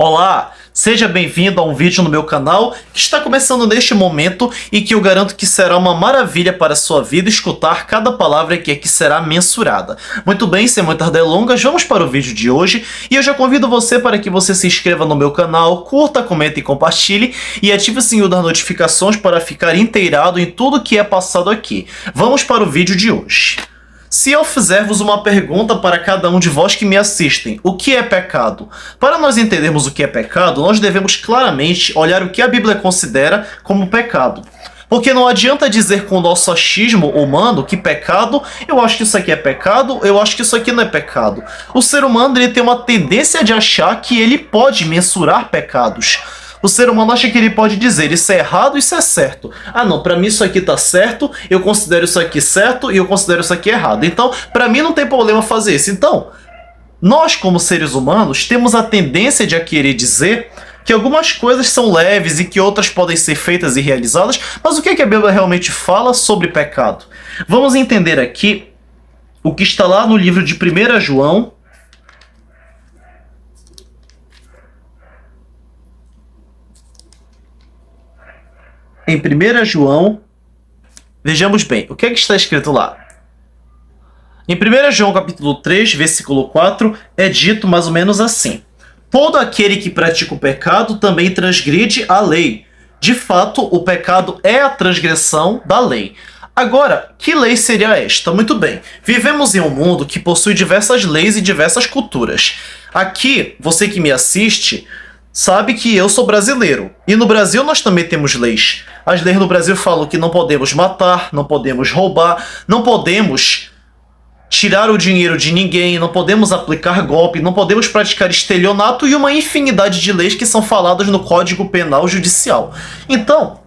Olá, seja bem-vindo a um vídeo no meu canal que está começando neste momento e que eu garanto que será uma maravilha para a sua vida escutar cada palavra que aqui será mensurada. Muito bem, sem muitas delongas, vamos para o vídeo de hoje e eu já convido você para que você se inscreva no meu canal, curta, comente e compartilhe e ative o sininho das notificações para ficar inteirado em tudo que é passado aqui. Vamos para o vídeo de hoje. Se eu fizer-vos uma pergunta para cada um de vós que me assistem, o que é pecado? Para nós entendermos o que é pecado, nós devemos claramente olhar o que a Bíblia considera como pecado. Porque não adianta dizer com o nosso achismo humano que pecado, eu acho que isso aqui é pecado, eu acho que isso aqui não é pecado. O ser humano ele tem uma tendência de achar que ele pode mensurar pecados. O ser humano acha que ele pode dizer isso é errado, isso é certo. Ah não, pra mim isso aqui tá certo, eu considero isso aqui certo e eu considero isso aqui errado. Então, pra mim não tem problema fazer isso. Então, nós como seres humanos temos a tendência de querer dizer que algumas coisas são leves e que outras podem ser feitas e realizadas, mas o que é que a Bíblia realmente fala sobre pecado? Vamos entender aqui o que está lá no livro de 1 João, em 1 João, vejamos bem, o que é que está escrito lá? Em 1 João capítulo 3, versículo 4, é dito mais ou menos assim: todo aquele que pratica o pecado também transgride a lei. De fato, o pecado é a transgressão da lei. Agora, que lei seria esta? Muito bem, vivemos em um mundo que possui diversas leis e diversas culturas. Aqui, você que me assiste sabe que eu sou brasileiro. E no Brasil nós também temos leis. As leis no Brasil falam que não podemos matar, não podemos roubar, não podemos tirar o dinheiro de ninguém, não podemos aplicar golpe, não podemos praticar estelionato e uma infinidade de leis que são faladas no Código Penal Judicial. Então,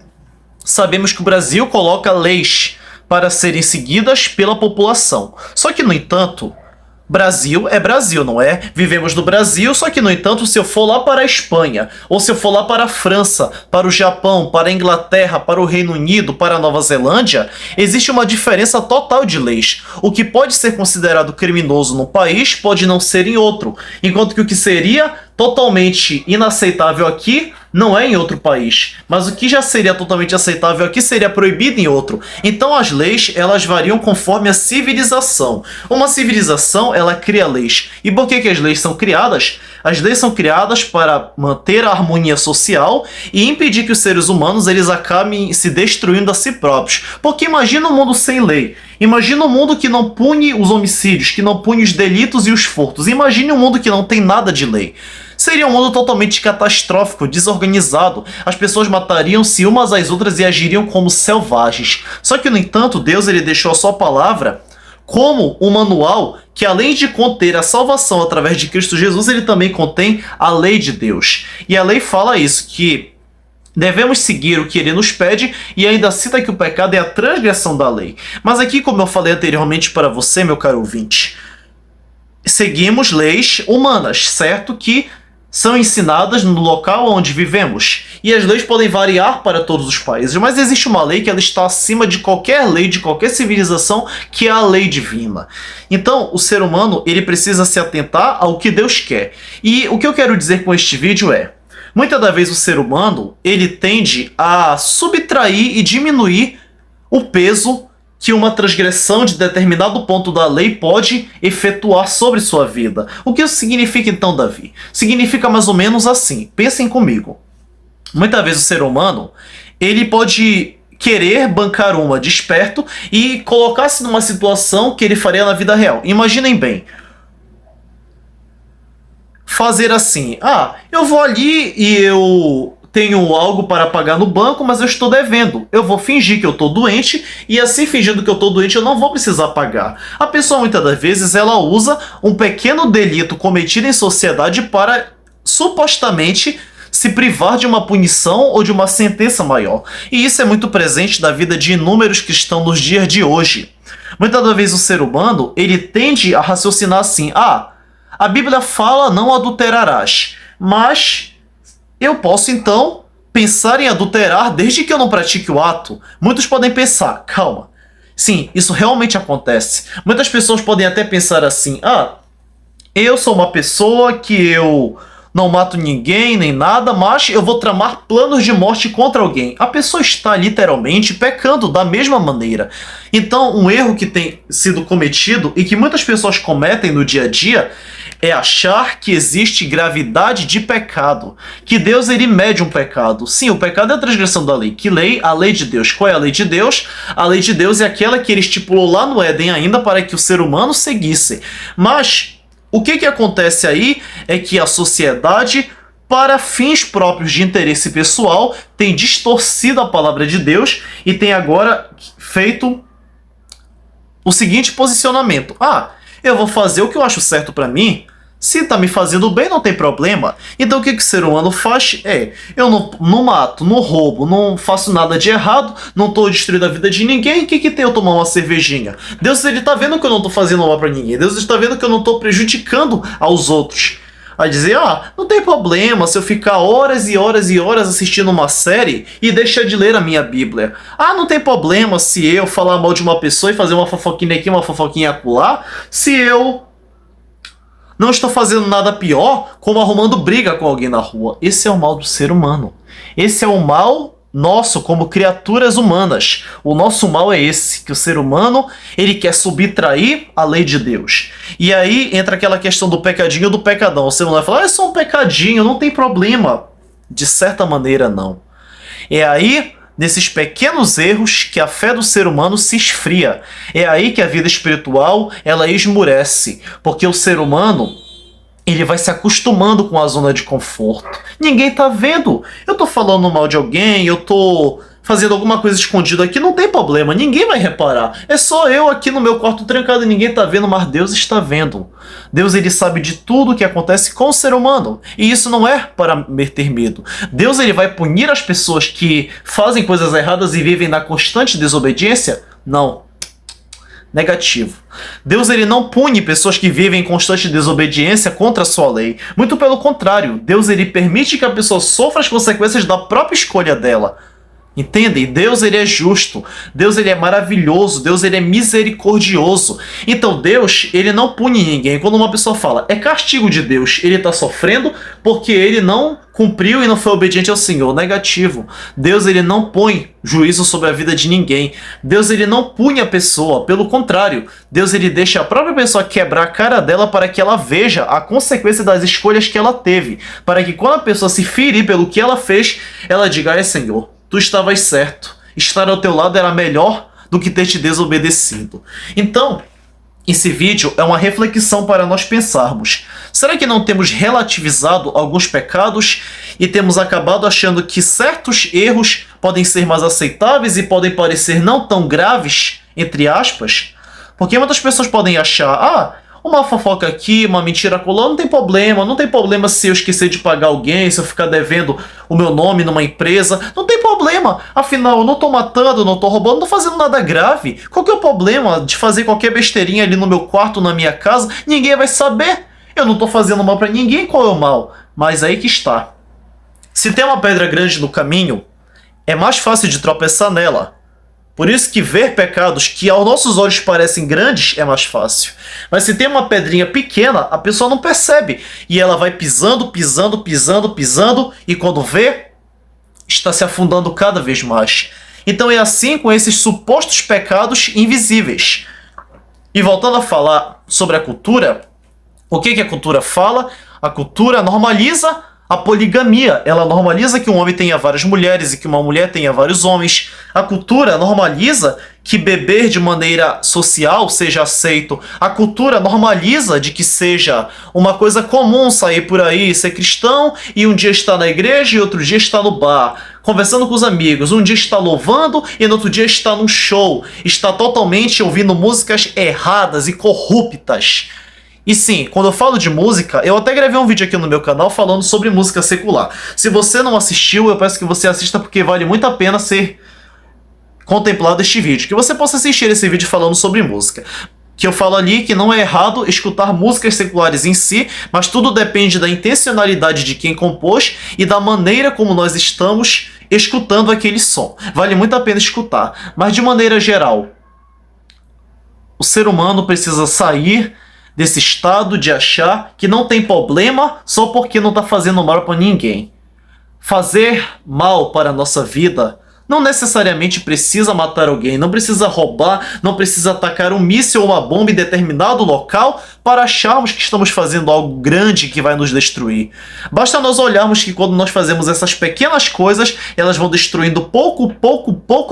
sabemos que o Brasil coloca leis para serem seguidas pela população. Só que, no entanto, Brasil é Brasil, não é? Vivemos no Brasil, só que, no entanto, se eu for lá para a Espanha, ou se eu for lá para a França, para o Japão, para a Inglaterra, para o Reino Unido, para a Nova Zelândia, existe uma diferença total de leis. O que pode ser considerado criminoso num país pode não ser em outro, enquanto que o que seria totalmente inaceitável aqui não é em outro país, mas o que já seria totalmente aceitável aqui seria proibido em outro. Então as leis, elas variam conforme a civilização. Uma civilização, ela cria leis. E por que as leis são criadas? As leis são criadas para manter a harmonia social e impedir que os seres humanos eles acabem se destruindo a si próprios. Porque imagina um mundo sem lei. Imagina um mundo que não pune os homicídios, que não pune os delitos e os furtos. Imagine um mundo que não tem nada de lei. Seria um mundo totalmente catastrófico, desorganizado. As pessoas matariam-se umas às outras e agiriam como selvagens. Só que, no entanto, Deus ele deixou a sua palavra como um manual que, além de conter a salvação através de Cristo Jesus, ele também contém a lei de Deus. E a lei fala isso, que devemos seguir o que ele nos pede e ainda cita que o pecado é a transgressão da lei. Mas aqui, como eu falei anteriormente para você, meu caro ouvinte, seguimos leis humanas, certo? Que são ensinadas no local onde vivemos. E as leis podem variar para todos os países, mas existe uma lei que ela está acima de qualquer lei, de qualquer civilização, que é a lei divina. Então, o ser humano ele precisa se atentar ao que Deus quer. E o que eu quero dizer com este vídeo é: muitas das vezes o ser humano ele tende a subtrair e diminuir o peso que uma transgressão de determinado ponto da lei pode efetuar sobre sua vida. O que isso significa então, Davi? Significa mais ou menos assim, pensem comigo. Muitas vezes o ser humano, ele pode querer bancar uma de esperto e colocar-se numa situação que ele faria na vida real. Imaginem bem, fazer assim: ah, eu vou ali e eu tenho algo para pagar no banco, mas eu estou devendo. Eu vou fingir que eu estou doente e assim, fingindo que eu estou doente, eu não vou precisar pagar. A pessoa, muitas das vezes, ela usa um pequeno delito cometido em sociedade para, supostamente, se privar de uma punição ou de uma sentença maior. E isso é muito presente na vida de inúmeros cristãos nos dias de hoje. Muitas das vezes o ser humano, ele tende a raciocinar assim: ah, a Bíblia fala não adulterarás, mas eu posso, então, pensar em adulterar desde que eu não pratique o ato. Muitos podem pensar: calma, sim, isso realmente acontece. Muitas pessoas podem até pensar assim: ah, eu sou uma pessoa que eu não mato ninguém nem nada, mas eu vou tramar planos de morte contra alguém. A pessoa está literalmente pecando da mesma maneira. Então, um erro que tem sido cometido e que muitas pessoas cometem no dia a dia é achar que existe gravidade de pecado, que Deus ele mede um pecado. Sim, o pecado é a transgressão da lei. Que lei? A lei de Deus. Qual é a lei de Deus? A lei de Deus é aquela que ele estipulou lá no Éden ainda para que o ser humano seguisse. Mas o que acontece aí é que a sociedade, para fins próprios de interesse pessoal, tem distorcido a palavra de Deus e tem agora feito o seguinte posicionamento: eu vou fazer o que eu acho certo para mim. Se tá me fazendo bem, não tem problema. Então o que o ser humano faz? Eu não mato, não roubo, não faço nada de errado, não tô destruindo a vida de ninguém. O que tem eu tomar uma cervejinha? Deus ele tá vendo que eu não tô fazendo mal pra ninguém. Deus está vendo que eu não tô prejudicando aos outros. A dizer, não tem problema se eu ficar horas e horas e horas assistindo uma série e deixar de ler a minha Bíblia. Não tem problema se eu falar mal de uma pessoa e fazer uma fofoquinha aqui, uma fofoquinha acolá, se eu não estou fazendo nada pior, como arrumando briga com alguém na rua. Esse é o mal do ser humano. Esse é o mal nosso como criaturas humanas. O nosso mal é esse, que o ser humano ele quer subtrair a lei de Deus. E aí entra aquela questão do pecadinho do pecadão. O ser humano vai falar, é só um pecadinho, não tem problema. De certa maneira, não. É aí, nesses pequenos erros, que a fé do ser humano se esfria. É aí que a vida espiritual ela esmurece, porque o ser humano ele vai se acostumando com a zona de conforto. Ninguém tá vendo. Eu tô falando mal de alguém, eu tô fazendo alguma coisa escondida aqui, não tem problema, ninguém vai reparar. É só eu aqui no meu quarto trancado e ninguém tá vendo, mas Deus está vendo. Deus ele sabe de tudo o que acontece com o ser humano. E isso não é para meter medo. Deus ele vai punir as pessoas que fazem coisas erradas e vivem na constante desobediência? Não. Negativo. Deus ele não pune pessoas que vivem em constante desobediência contra a sua lei. Muito pelo contrário, Deus ele permite que a pessoa sofra as consequências da própria escolha dela. Entendem? Deus ele é justo, Deus ele é maravilhoso, Deus ele é misericordioso. Então Deus ele não pune ninguém. Quando uma pessoa fala é castigo de Deus, ele está sofrendo porque ele não cumpriu e não foi obediente ao Senhor. Negativo. Deus ele não põe juízo sobre a vida de ninguém. Deus ele não pune a pessoa, pelo contrário, Deus ele deixa a própria pessoa quebrar a cara dela para que ela veja a consequência das escolhas que ela teve, para que quando a pessoa se ferir pelo que ela fez, ela diga: Senhor, tu estavas certo. Estar ao teu lado era melhor do que ter te desobedecido. Então, esse vídeo é uma reflexão para nós pensarmos. Será que não temos relativizado alguns pecados e temos acabado achando que certos erros podem ser mais aceitáveis e podem parecer não tão graves, entre aspas? Porque muitas pessoas podem achar, uma fofoca aqui, uma mentira acolá, não tem problema se eu esquecer de pagar alguém, se eu ficar devendo o meu nome numa empresa, não tem problema, afinal eu não tô matando, não tô roubando, não tô fazendo nada grave. Qual que é o problema de fazer qualquer besteirinha ali no meu quarto, na minha casa? Ninguém vai saber, eu não tô fazendo mal pra ninguém, qual é o mal? Mas aí que está. Se tem uma pedra grande no caminho, é mais fácil de tropeçar nela. Por isso que ver pecados que aos nossos olhos parecem grandes é mais fácil. Mas se tem uma pedrinha pequena, a pessoa não percebe. E ela vai pisando, e quando vê, está se afundando cada vez mais. Então é assim com esses supostos pecados invisíveis. E voltando a falar sobre a cultura, o que a cultura fala? A cultura normaliza a poligamia. Ela normaliza que um homem tenha várias mulheres e que uma mulher tenha vários homens. A cultura normaliza que beber de maneira social seja aceito. A cultura normaliza de que seja uma coisa comum sair por aí, ser cristão e um dia estar na igreja e outro dia estar no bar, conversando com os amigos. Um dia está louvando e no outro dia está num show. Está totalmente ouvindo músicas erradas e corruptas. E sim, quando eu falo de música, eu até gravei um vídeo aqui no meu canal falando sobre música secular. Se você não assistiu, eu peço que você assista porque vale muito a pena ser contemplado este vídeo. Que você possa assistir esse vídeo falando sobre música. Que eu falo ali que não é errado escutar músicas seculares em si, mas tudo depende da intencionalidade de quem compôs e da maneira como nós estamos escutando aquele som. Vale muito a pena escutar. Mas de maneira geral, o ser humano precisa sair desse estado de achar que não tem problema só porque não está fazendo mal para ninguém. Fazer mal para a nossa vida não necessariamente precisa matar alguém, não precisa roubar, não precisa atacar um míssil ou uma bomba em determinado local para acharmos que estamos fazendo algo grande que vai nos destruir. Basta nós olharmos que quando nós fazemos essas pequenas coisas, elas vão destruindo pouco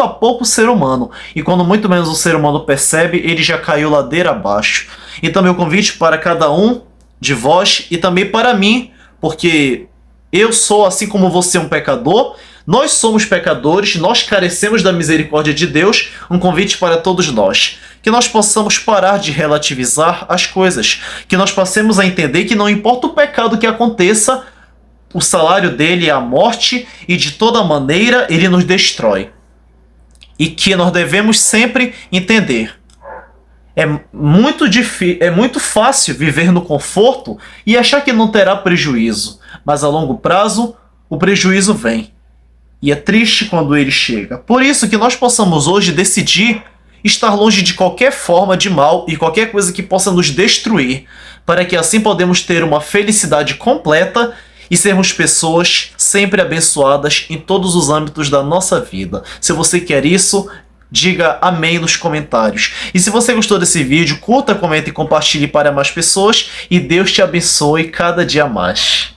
a pouco o ser humano. E quando muito menos o ser humano percebe, ele já caiu ladeira abaixo. Então meu convite para cada um de vós e também para mim, porque eu sou, assim como você, um pecador. Nós somos pecadores, nós carecemos da misericórdia de Deus. Um convite para todos nós. Que nós possamos parar de relativizar as coisas. Que nós passemos a entender que não importa o pecado que aconteça, o salário dele é a morte e de toda maneira ele nos destrói. E que nós devemos sempre entender. É muito fácil viver no conforto e achar que não terá prejuízo. Mas a longo prazo, o prejuízo vem. E é triste quando ele chega. Por isso que nós possamos hoje decidir estar longe de qualquer forma de mal e qualquer coisa que possa nos destruir, para que assim podemos ter uma felicidade completa e sermos pessoas sempre abençoadas em todos os âmbitos da nossa vida. Se você quer isso, diga amém nos comentários. E se você gostou desse vídeo, curta, comente e compartilhe para mais pessoas. E Deus te abençoe cada dia mais.